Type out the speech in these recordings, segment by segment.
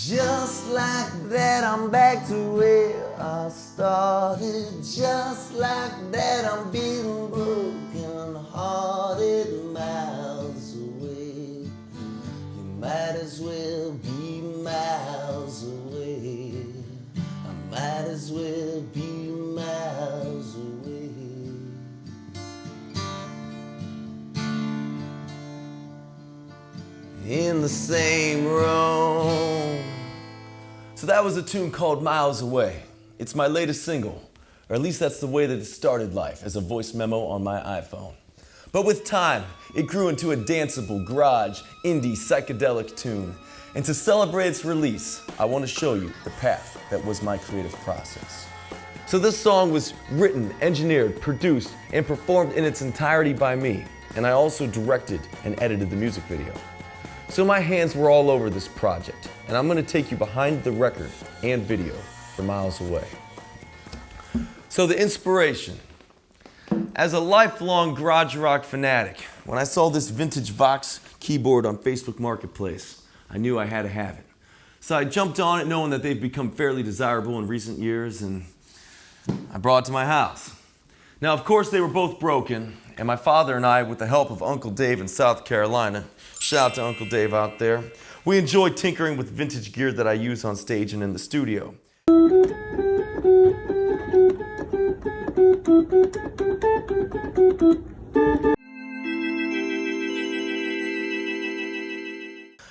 Just like that, I'm back to where I started. Just like that, I'm beaten, broken hearted, miles away. You might as well be miles away. I might as well be miles away. In the same room. So that was a tune called Miles Away. It's my latest single, or at least that's the way that it started life, as a voice memo on my iPhone. But with time, it grew into a danceable, garage, indie, psychedelic tune. And to celebrate its release, I want to show you the path that was my creative process. So this song was written, engineered, produced, and performed in its entirety by me. And I also directed and edited the music video. So my hands were all over this project, and I'm gonna take you behind the record and video for Miles Away. So the inspiration. As a lifelong garage rock fanatic, when I saw this vintage Vox keyboard on Facebook Marketplace, I knew I had to have it. So I jumped on it knowing that they've become fairly desirable in recent years, and I brought it to my house. Now, of course, they were both broken, and my father and I, with the help of Uncle Dave in South Carolina, shout out to Uncle Dave out there, we enjoy tinkering with vintage gear that I use on stage and in the studio.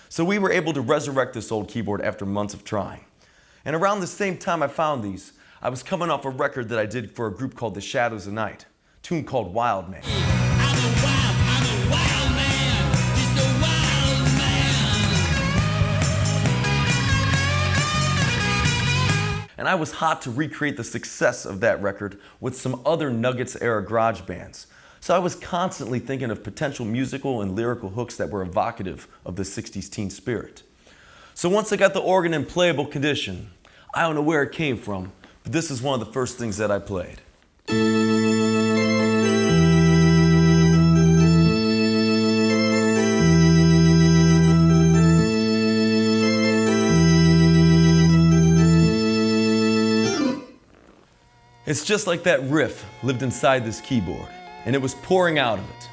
So we were able to resurrect this old keyboard after months of trying. And around the same time I found these, I was coming off a record that I did for a group called The Shadows of Night, a tune called Wild Man. I'm a wild man, just a wild man. And I was hot to recreate the success of that record with some other Nuggets-era garage bands. So I was constantly thinking of potential musical and lyrical hooks that were evocative of the 60s teen spirit. So once I got the organ in playable condition, I don't know where it came from, but this is one of the first things that I played. It's just like that riff lived inside this keyboard, and it was pouring out of it.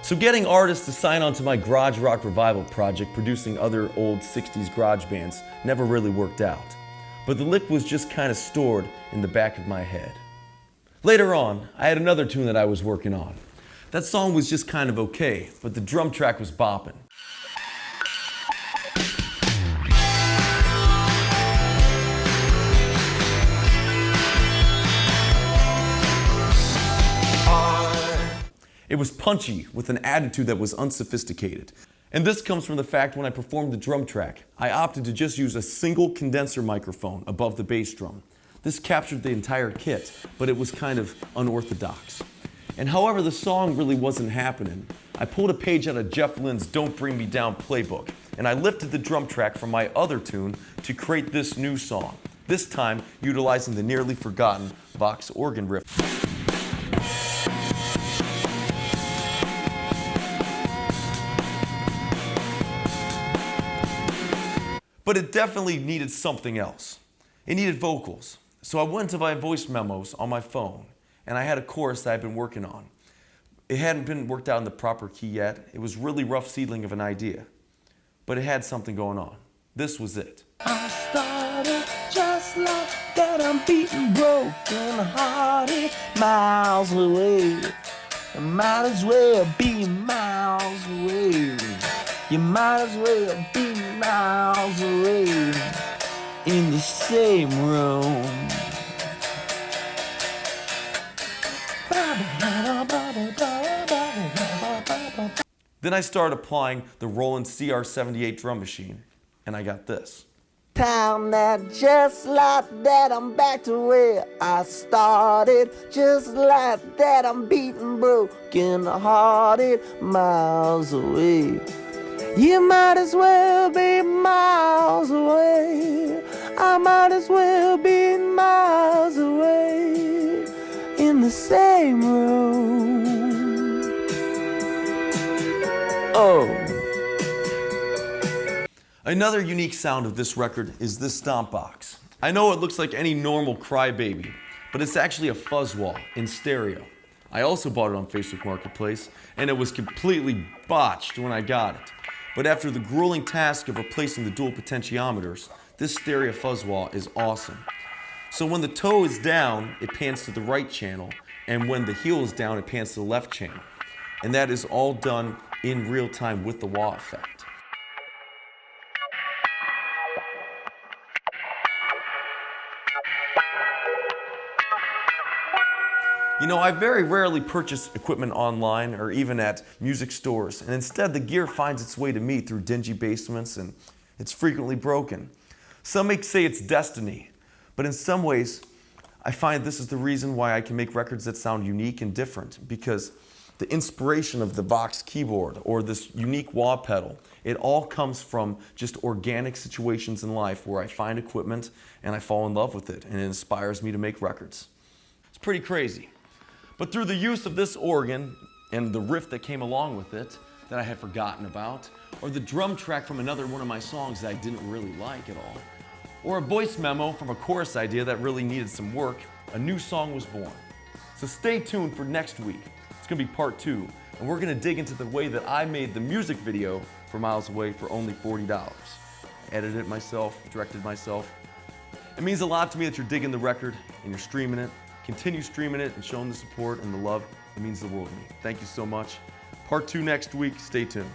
So getting artists to sign on to my garage rock revival project, producing other old 60s garage bands, never really worked out. But the lick was just kind of stored in the back of my head. Later on, I had another tune that I was working on. That song was just kind of okay, but the drum track was bopping. It was punchy with an attitude that was unsophisticated. And this comes from the fact when I performed the drum track, I opted to just use a single condenser microphone above the bass drum. This captured the entire kit, but it was kind of unorthodox. And however the song really wasn't happening, I pulled a page out of Jeff Lynne's Don't Bring Me Down playbook, and I lifted the drum track from my other tune to create this new song, this time utilizing the nearly forgotten Vox organ riff. But it definitely needed something else. It needed vocals. So I went to my voice memos on my phone, and I had a chorus that I'd been working on. It hadn't been worked out in the proper key yet. It was really rough seedling of an idea, but it had something going on. This was it. I started just like that, I'm beaten, broken hearted, miles away. I might as well be miles away. You might as well be miles away in the same room. Then I started applying the Roland CR78 drum machine, and I got this. Time that just like that, I'm back to where I started. Just like that, I'm beaten, broken hearted, miles away. You might as well be miles away. I might as well be miles away in the same room. Oh. Another unique sound of this record is this stomp box. I know it looks like any normal crybaby, but it's actually a fuzz wall in stereo. I also bought it on Facebook Marketplace, and it was completely botched when I got it. But after the grueling task of replacing the dual potentiometers, this stereo fuzz wall is awesome. So when the toe is down, it pans to the right channel, and when the heel is down, it pans to the left channel. And that is all done in real time with the wah effect. You know, I very rarely purchase equipment online or even at music stores, and instead the gear finds its way to me through dingy basements, and it's frequently broken. Some may say it's destiny, but in some ways, I find this is the reason why I can make records that sound unique and different, because the inspiration of the Vox keyboard or this unique wah pedal, it all comes from just organic situations in life where I find equipment and I fall in love with it, and it inspires me to make records. It's pretty crazy. But through the use of this organ and the riff that came along with it that I had forgotten about, or the drum track from another one of my songs that I didn't really like at all, or a voice memo from a chorus idea that really needed some work, a new song was born. So stay tuned for next week. It's gonna be part 2, and we're gonna dig into the way that I made the music video for Miles Away for only $40. Edited it myself, directed myself. It means a lot to me that you're digging the record and you're streaming it. Continue streaming it and showing the support and the love. It means the world to me. Thank you so much. Part 2 next week. Stay tuned.